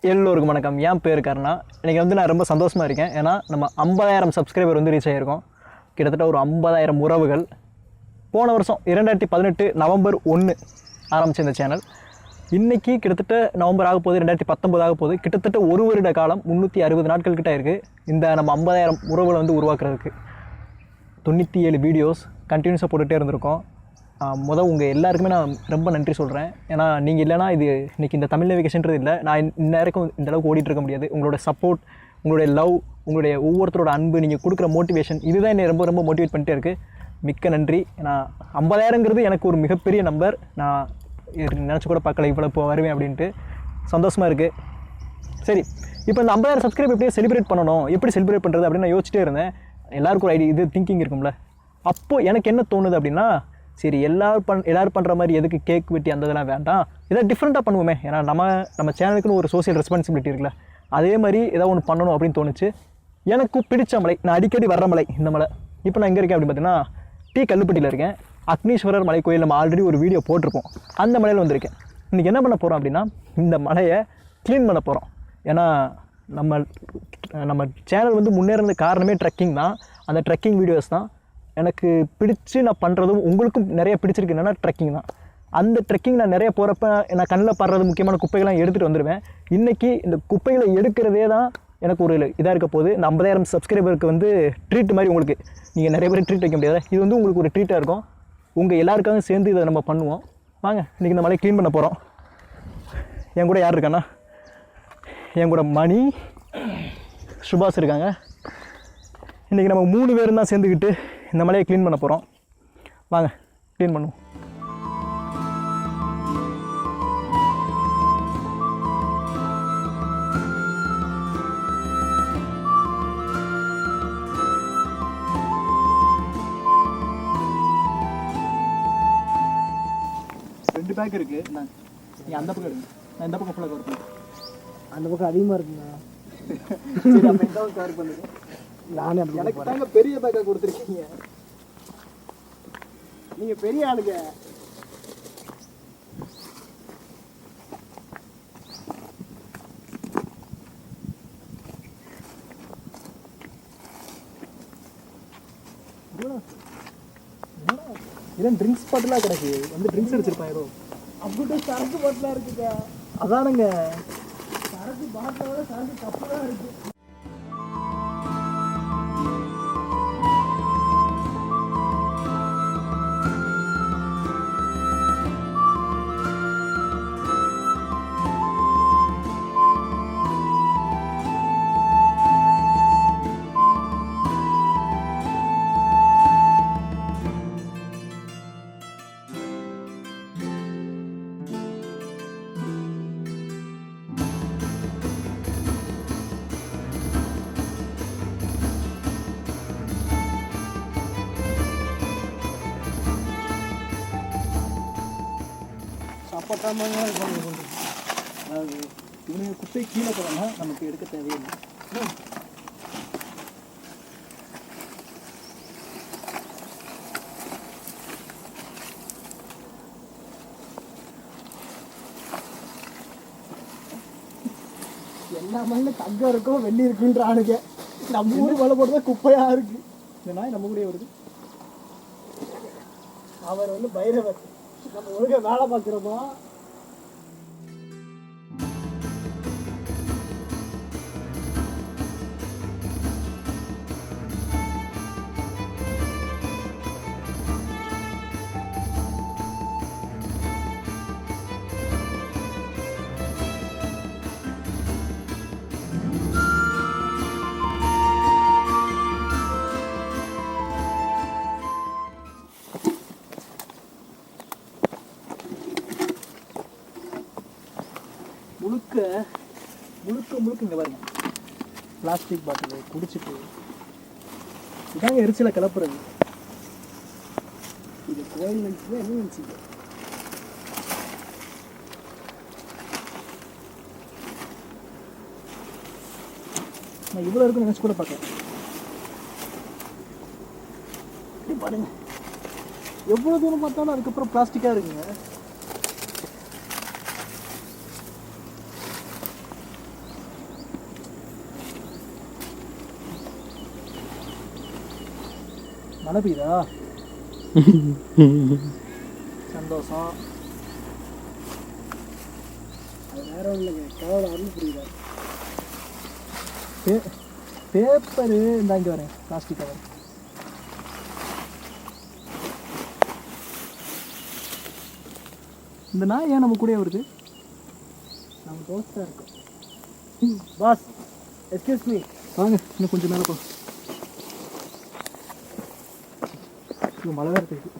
எல்லோருக்கும் வணக்கம். என் பேர் கருணா. இன்றைக்கி வந்து நான் ரொம்ப சந்தோஷமாக இருக்கேன். ஏன்னா நம்ம 50,000 சப்ஸ்கிரைபர் வந்து ரீச் ஆகியிருக்கோம். கிட்டத்தட்ட ஒரு 50,000 உறவுகள். போன வருஷம் 2018 நவம்பர் 1 ஆரம்பித்த இந்த சேனல் இன்றைக்கி கிட்டத்தட்ட நவம்பர் ஆக போகுது, 2019 ஆக போகுது. கிட்டத்தட்ட ஒரு வருட காலம் 360 நாட்கள் கிட்ட இருக்குது இந்த நம்ம 50,000 உறவுகளை வந்து உருவாக்குறதுக்கு. 97 வீடியோஸ் கண்டினியூஸாக போட்டுகிட்டே இருந்திருக்கோம். உங்கள் எல்லாருக்குமே நான் ரொம்ப நன்றி சொல்கிறேன். ஏன்னா நீங்கள் இல்லைனா இது இன்றைக்கி இந்த தமிழ் நேவிகேஷன்றது இல்லை, நான் இந்நேரம் இந்த அளவுக்கு ஓடிட்டுருக்க முடியாது. உங்களோட சப்போர்ட், உங்களுடைய லவ், உங்களுடைய ஒவ்வொருத்தரோட அன்பு, நீங்கள் கொடுக்குற மோட்டிவேஷன், இதுதான் என்னை ரொம்ப ரொம்ப மோட்டிவேட் பண்ணிட்டே இருக்குது. மிக்க நன்றி. ஏன்னா 50,000ங்கிறது எனக்கு ஒரு மிகப்பெரிய நம்பர். நான் நினச்சி கூட பார்க்கல இவ்வளோ இப்போ வருவேன் அப்படின்ட்டு. சந்தோஷமாக இருக்குது. சரி, இப்போ இந்த 50,000 சப்ஸ்கிரைப் எப்படியே செலிப்ரேட் பண்ணணும், எப்படி செலிப்ரேட் பண்ணுறது அப்படின்னு நான் யோசிச்சிட்டே இருந்தேன். எல்லாருக்கும் ஒரு ஐடியா, இது திங்கிங் இருக்கும்ல. அப்போது எனக்கு என்ன தோணுது அப்படின்னா, சரி எல்லோரும் பண்ணுற மாதிரி எதுக்கு கேக் வெட்டி அந்த இதெல்லாம் வேண்டாம், எதாவது டிஃப்ரெண்ட்டாக பண்ணுவோமே. ஏன்னா நம்ம சேனலுக்குன்னு ஒரு சோஷியல் ரெஸ்பான்சிபிலிட்டி இருக்குல்ல, அதே மாதிரி ஏதாவது ஒன்று பண்ணணும் அப்படின்னு தோணுச்சு. எனக்கு பிடிச்ச மலை, நான் அடிக்கடி வர்ற மலை இந்த மலை. இப்போ நான் எங்கே இருக்கேன் அப்படின்னு பார்த்தீங்கன்னா டி கல்லுப்பட்டியில் இருக்கேன். அக்னீஸ்வரர் மலை கோயில் நம்ம ஆல்ரெடி ஒரு வீடியோ போட்டிருப்போம், அந்த மலையில் வந்திருக்கேன். இன்றைக்கி என்ன பண்ண போகிறோம் அப்படின்னா, இந்த மலையை க்ளீன் பண்ண போகிறோம். ஏன்னா நம்ம சேனல் வந்து முன்னேறது காரணமே ட்ரெக்கிங் தான். அந்த ட்ரெக்கிங் வீடியோஸ் தான் எனக்கு பிடிச்சி நான் பண்ணுறதும் உங்களுக்கும் நிறைய பிடிச்சிருக்கு. என்னென்னா ட்ரெக்கிங் தான். அந்த ட்ரெக்கிங் நான் நிறைய போகிறப்ப நான் கண்ணில் படுறது முக்கியமான குப்பைகள்லாம் எடுத்துகிட்டு வந்துடுவேன். இன்றைக்கி இந்த குப்பைகளை எடுக்கிறதே தான் எனக்கு ஒரு இதாக இருக்க போகுது. இந்த 50,000 சப்ஸ்கிரைபருக்கு வந்து ட்ரீட் மாதிரி உங்களுக்கு நீங்கள் நிறைய பேர் ட்ரீட் வைக்க முடியாது, இது வந்து உங்களுக்கு ஒரு ட்ரீட்டாக இருக்கும். உங்கள் எல்லாருக்காகவும் சேர்ந்து இதை நம்ம பண்ணுவோம். வாங்க, இன்றைக்கி இந்த மலையை க்ளீன் பண்ண போகிறோம். என் கூட யார் இருக்காண்ணா? என் கூட மணி, சுபாஷ் இருக்காங்க. இன்றைக்கி நம்ம 3 பேரும் தான் சேர்ந்துக்கிட்டு இந்த மலையை க்ளீன் பண்ண போகிறோம். வாங்க க்ளீன் பண்ணுவோம். ரெண்டு பேக் இருக்குது. நீங்கள் அந்த பக்கம் எடுங்க, நான் இந்த பக்கம் ஃபுல்லாக கவர் பண்ணுறேன். அந்த பக்கம் அதிகமாக இருக்குங்க. சரி, அப்போ இந்த பக்கம் கவர் பண்ணுங்க. நானே எனக்கு தாங்க பெரிய பேக்காக கொடுத்துருக்கீங்க, நீங்கள் பெரிய ஆளுங்க. இதெல்லாம் ட்ரிங்க்ஸ் பாட்டிலாக கிடக்கு, வந்து ட்ரிங்க்ஸ் அடிச்சிருப்பான் ஏதோ. அப்படின்ட்டு சரக்கு பாட்டிலாக இருக்குங்க. அதானுங்க, சரக்கு பாட்டிலோட சரக்கு கப்பு தான் இருக்குது. அப்பட்டாமல் இருப்பாங்க. அதாவது இவனுங்க குப்பை கீழே போகிறோம்னா நமக்கு எடுக்க தேவையில்லை. எல்லா மண்ணில் தங்கம் இருக்கும், வெள்ளி இருக்குன்றானுங்க. நம்ம ஊர் மலை போட்டு குப்பையாக இருக்குது. இந்த நாய் நம்ம கூடயே வருது. அவர் வந்து பைரவர். நம்ம ஒழுங்காக வேலை பார்க்குறோமா? முழுக்க இங்கே பாருங்க, பிளாஸ்டிக் பாட்டில் குடிச்சிட்டு இதாங்க எரிச்சலை கிளப்புறது. இது கோயில் நினச்சிதான் என்ன நினச்சிக்க. நான் இவ்வளோ இருக்குன்னு நினச்சி கூட பார்க்கல. பாருங்க எவ்வளோ தூரம் பார்த்தாலும் அதுக்கப்புறம் பிளாஸ்டிக்காக இருக்குங்க. மழை பெய்யுதா? சந்தோஷம். அது வேற இல்லைங்க, கடவுளை அருள் புரியுதா. பேப்பரு இந்த இங்கே வரேன், பிளாஸ்டிக் கவர். இந்த நாய் ஏன் நம்ம கூடயே வருது? நம்ம தோஸ்தாக இருக்கோம். பாஸ், எக்ஸ்கியூஸ் மீ, வாங்க இன்னும் கொஞ்சம் மேலே போ. மழை வேறு பெய்யுது.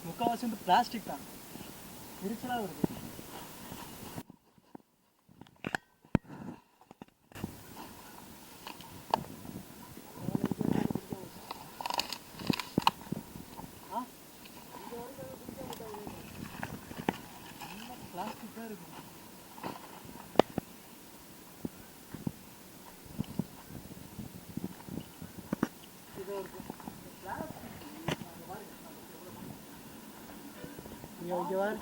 முக்கால்வாசி வந்து பிளாஸ்டிக் தான், எரிச்சலாக வருது. பிளாஸ்டிக் தான் இருக்கு. இங்கே வர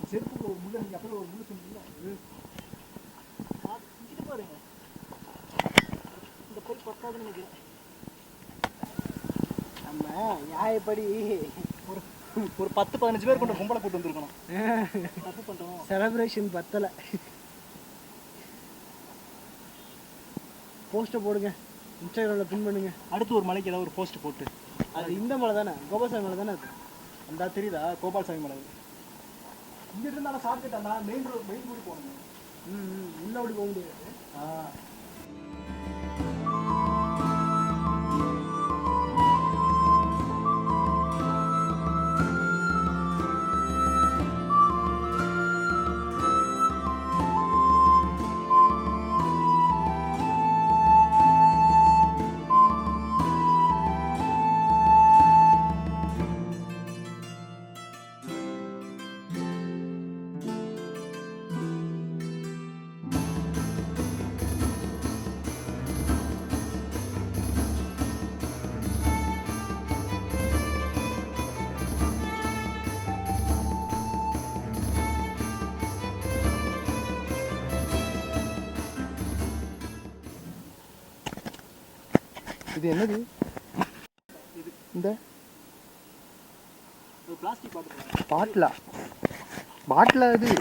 செருப்பு ஒரு முள்ள, நீங்கள் அப்போ ஒரு முள்ளு சொன்னீங்களா, இங்கிட்டு பாருங்க. இந்த பொருள் பத்தாதுன்னு நினைக்கிறேன். நம்ம நியாயப்படி ஒரு ஒரு 10-15 பேர் கொண்ட கும்பலை கூட்டு வந்துருக்கணும். தப்பு பண்ணுறோம், செலிப்ரேஷன் பத்தலை. போஸ்ட்டை போடுங்க, இன்ஸ்டாகிராமில் பின் பண்ணுங்க. அடுத்து ஒரு மலைக்கு ஏதாவது ஒரு போஸ்ட் போட்டு, அது இந்த மலை தானே, கோபால்சாமி மலை தானே அது. அந்த தெரியுதா, கோபால்சாமி மலை. இங்கிட்டு இருந்தாலும் ஷார்ட்கட்டாண்டா, மெயின் ரோடு போகணுங்க. உள்ள அப்படி போக முடியாது. இது என்னது? இந்த பிளாஸ்டிக் பாட்டிலா? பாட்டிலா இது?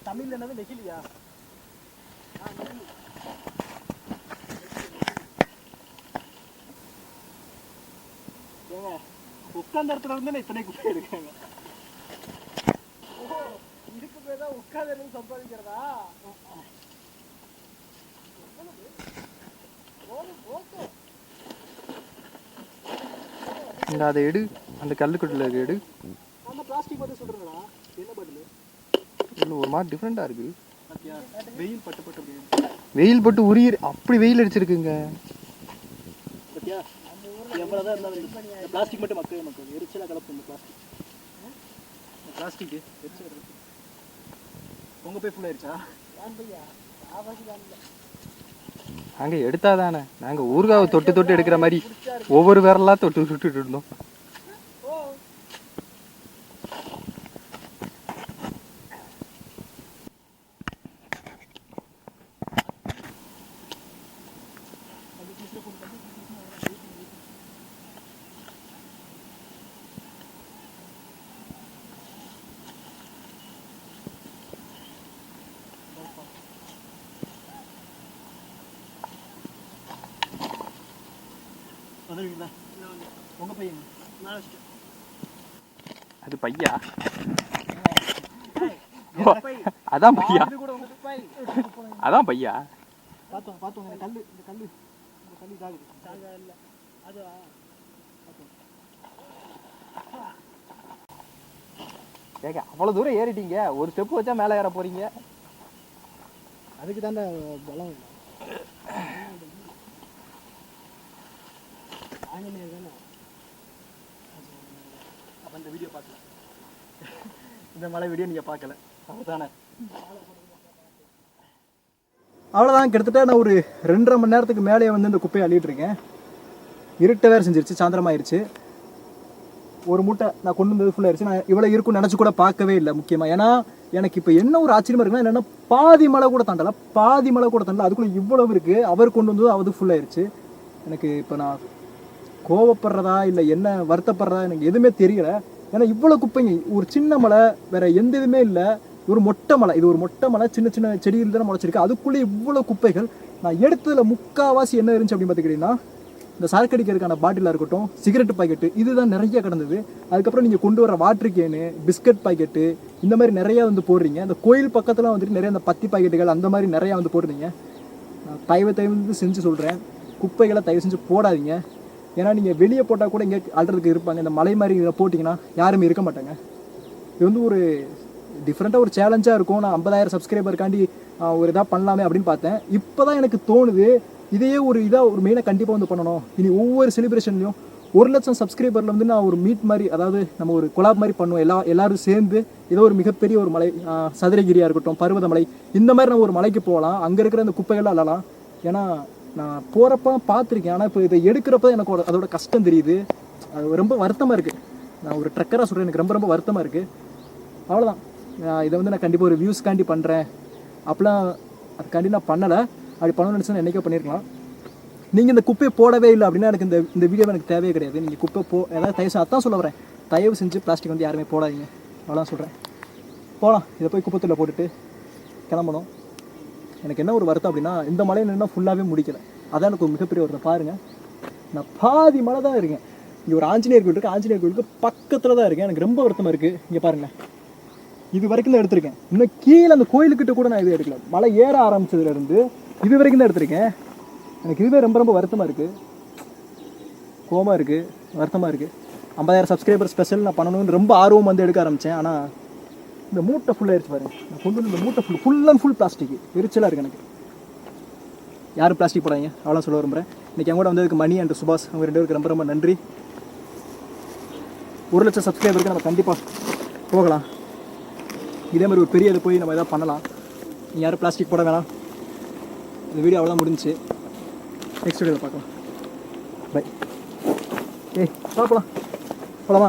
தமிழ்ல என்னது, நெகிழியா? ஏங்க உட்கார்ந்த இடத்துல இருந்து இத்தனை குப்பை எடுக்காங்க. இதுக்கு பேர் தான் உட்கார்ந்து சம்பாதிக்கிறதா? இந்த அதை எடு, அந்த கல்லுக்குட்டில் எடு. அந்த பிளாஸ்டிக் பாட்டில் சொல்கிறீங்களா? என்ன பாட்டில்? இல்லை, ஒரு மாதிரி டிஃப்ரெண்ட்டாக இருக்குது. வெயில் வெயில் பட்டு உரிய அப்படி வெயில் அடிச்சிருக்குங்க. பத்தியா எவ்வளோதான் இருந்தாலும் பிளாஸ்டிக் மட்டும் மக்கள் எரிச்சலாக கலப்பு. இந்த பிளாஸ்டிக்கு எரிச்சல் உங்கள் போய் ஃபுல்லாகிடுச்சா? நாங்கள் எடுத்தா தானே, நாங்கள் ஊறுகாவை தொட்டு தொட்டு எடுக்கிற மாதிரி ஒவ்வொரு விரலாம் தொட்டு தொட்டு இருந்தோம். உங்க பையன் அது பையா? அதான் பையா, அதான் பையா. பார்த்தோம் இந்த கல் இதாகுது இல்லை அது ஏங்க அவ்வளோ தூரம் ஏறிட்டீங்க, ஒரு ஸ்டெப் வச்சா மேலே ஏற போறீங்க. அதுக்கு தாண்டா பலம் இல்லை. ஆஞ்சநேயர் தானே. அப்போ இந்த வீடியோ பார்க்கல, இந்த மலை வீடியோ நீங்கள் பார்க்கல அதுதானே. அவ்வளோதான், கிட்டத்தட்ட நான் ஒரு 2.5 மணி நேரத்துக்கு மேலேயே வந்து இந்த குப்பையை அள்ளிட்டு இருக்கேன். இருட்ட வேறு செஞ்சிருச்சு, சாயந்தரமாயிருச்சு. ஒரு மூட்டை நான் கொண்டு வந்தது ஃபுல்லாக ஆயிடுச்சு. நான் இவ்வளோ இருக்குன்னு நினச்சி கூட பார்க்கவே இல்லை முக்கியமாக. ஏன்னா எனக்கு இப்போ என்ன ஒரு ஆச்சரியமாக இருக்குன்னா, என்னென்னா பாதி மலை கூட தாண்டல, அதுக்குள்ளே இவ்வளவு இருக்குது. அவர் கொண்டு வந்தது அது ஃபுல்லாகிடுச்சு. எனக்கு இப்போ நான் கோவப்படுறதா இல்லை என்ன வருத்தப்படுறதா எனக்கு எதுவுமே தெரியலை. ஏன்னா இவ்வளோ குப்பைங்க, ஒரு சின்ன மலை, வேறு எந்த இதுவுமே இல்லை. ஒரு மொட்டை மலை, இது ஒரு மொட்டை மலை, சின்ன சின்ன செடிகள் தானே முளைச்சிருக்கு. அதுக்குள்ளே இவ்வளோ குப்பைகள். நான் எடுத்ததில் முக்கால்வாசி என்ன இருந்துச்சு அப்படின்னு பார்த்துக்கிட்டிங்கன்னா, இந்த சரக்கு அடிக்கிறதுக்கான பாட்டிலாக இருக்கட்டும், சிகரெட் பாக்கெட்டு, இதுதான் நிறைய கிடந்தது. அதுக்கப்புறம் நீங்கள் கொண்டு வர வாட்டர் கேனு, பிஸ்கட் பாக்கெட்டு, இந்த மாதிரி நிறையா வந்து போடுறீங்க. இந்த கோயில் பக்கத்தில் வந்துட்டு நிறைய அந்த பத்தி பாக்கெட்டுகள் அந்த மாதிரி நிறையா வந்து போடுறீங்க. நான் தயவு செஞ்சு சொல்கிறேன், குப்பைகளை தயவு செஞ்சு போடாதீங்க. ஏன்னா நீங்கள் வெளியே போட்டால் கூட இங்கே அல்றதுக்கு இருப்பாங்க. இந்த மலை மாதிரி இதை போட்டிங்கன்னா யாருமே இருக்க மாட்டாங்க. இது வந்து ஒரு டிஃப்ரெண்ட்டாக ஒரு சேலஞ்சாக இருக்கும். நான் 50,000 சப்ஸ்கிரைபருக்காண்டி ஒரு இதாக பண்ணலாமே அப்படின்னு பார்த்தேன். இப்போ தான் எனக்கு தோணுது, இதையே ஒரு இதாக ஒரு மெயினாக கண்டிப்பாக வந்து பண்ணணும். இனி ஒவ்வொரு செலிப்ரேஷன்லையும் 1,00,000 சப்ஸ்கிரைபரில் வந்து நான் ஒரு மீட் மாதிரி, அதாவது நம்ம ஒரு கொலாப் மாதிரி பண்ணுவோம். எல்லாரும் சேர்ந்து ஏதோ ஒரு மிகப்பெரிய ஒரு மலை, சதுரகிரியாக இருக்கட்டும், பருவதமலை, இந்த மாதிரி நம்ம ஒரு மலைக்கு போகலாம். அங்கே இருக்கிற அந்த குப்பைகள்லாம் அள்ளலாம். ஏன்னா நான் போகிறப்ப பார்த்துருக்கேன். ஆனால் இப்போ இதை எடுக்கிறப்ப எனக்கு அதோட கஷ்டம் தெரியுது. அது ரொம்ப வருத்தமாக இருக்குது. நான் ஒரு ட்ரக்கராக சொல்கிறேன், எனக்கு ரொம்ப வருத்தமாக இருக்குது. அவ்வளோதான், இதை வந்து நான் கண்டிப்பாக ஒரு வியூஸ்காண்டி பண்ணுறேன் அப்படிலாம் அதுக்காண்டி நான் பண்ணலை. அப்படி பண்ணணும்னு நினச்சா என்றைக்கோ பண்ணியிருக்கலாம். நீங்கள் இந்த குப்பையை போடவே இல்லை அப்படின்னா எனக்கு இந்த வீடியோ எனக்கு தேவையே கிடையாது. நீங்கள் குப்பை ஏதாவது தயவு அதான் சொல்ல வரேன், தயவு செஞ்சு பிளாஸ்டிக் வந்து யாருமே போடாதீங்க, அவ்வளோதான் சொல்கிறேன். போகலாம், இதை போய் குப்பத்தில் போட்டுட்டு கிளம்பணும். எனக்கு என்ன ஒரு வருத்தம் அப்படின்னா, இந்த மலையில் நின்னா ஃபுல்லாகவே முடிக்கலை. அதான் எனக்கு ஒரு மிகப்பெரிய வருத்தம். பாருங்கள், நான் பாதி மலை தான் இருக்கேன். இங்கே ஒரு ஆஞ்சநேயர் கோயில் இருக்குது, ஆஞ்சநேயர் கோயிலுக்கு பக்கத்தில் தான் இருக்கேன். எனக்கு ரொம்ப வருத்தமாக இருக்குது. இங்கே பாருங்கள், இது வரைக்கும் தான் எடுத்திருக்கேன். இன்னும் கீழே அந்த கோயிலுக்கிட்ட கூட நான் இது எடுக்கல. மலை ஏற ஆரம்பிச்சதுலேருந்து இது வரைக்கும் தான் எடுத்திருக்கேன். எனக்கு இதுவே ரொம்ப வருத்தமாக இருக்குது, கோவமாக இருக்குது, வருத்தமாக இருக்குது. 50,000 சப்ஸ்கிரைபர் ஸ்பெஷல் நான் பண்ணணும்னு ரொம்ப ஆர்வம் வந்து எடுக்க ஆரம்பித்தேன். ஆனால் இந்த மூட்டை ஃபுல்லாகிடுச்சு பாருங்க. நான் கொண்டு வந்து இந்த மூட்டை ஃபுல் அண்ட் ஃபுல் பிளாஸ்டிக், எரிச்சலாக இருக்குது எனக்கு. யாரும் பிளாஸ்டிக் போடாதீங்க, அவ்வளோ சொல்ல விரும்புகிறேன். இன்றைக்கி என் கூட வந்ததுக்கு மணி அண்ட் சுபாஷ், அவங்க 2 பேருக்கு ரொம்ப நன்றி. 1,00,000 சப்ஸ்கிரைபருக்கு நம்ம கண்டிப்பாக போகலாம். இதே மாதிரி ஒரு பெரிய இது போய் நம்ம எதாவது பண்ணலாம். நீங்கள் யாரும் பிளாஸ்டிக் போட வேணாம். இந்த வீடியோ அவ்வளோதான் முடிஞ்சிச்சு. நெக்ஸ்ட் வீடியோவில் பார்க்கலாம். பை. ஏய் போகலாம் போகலாமா?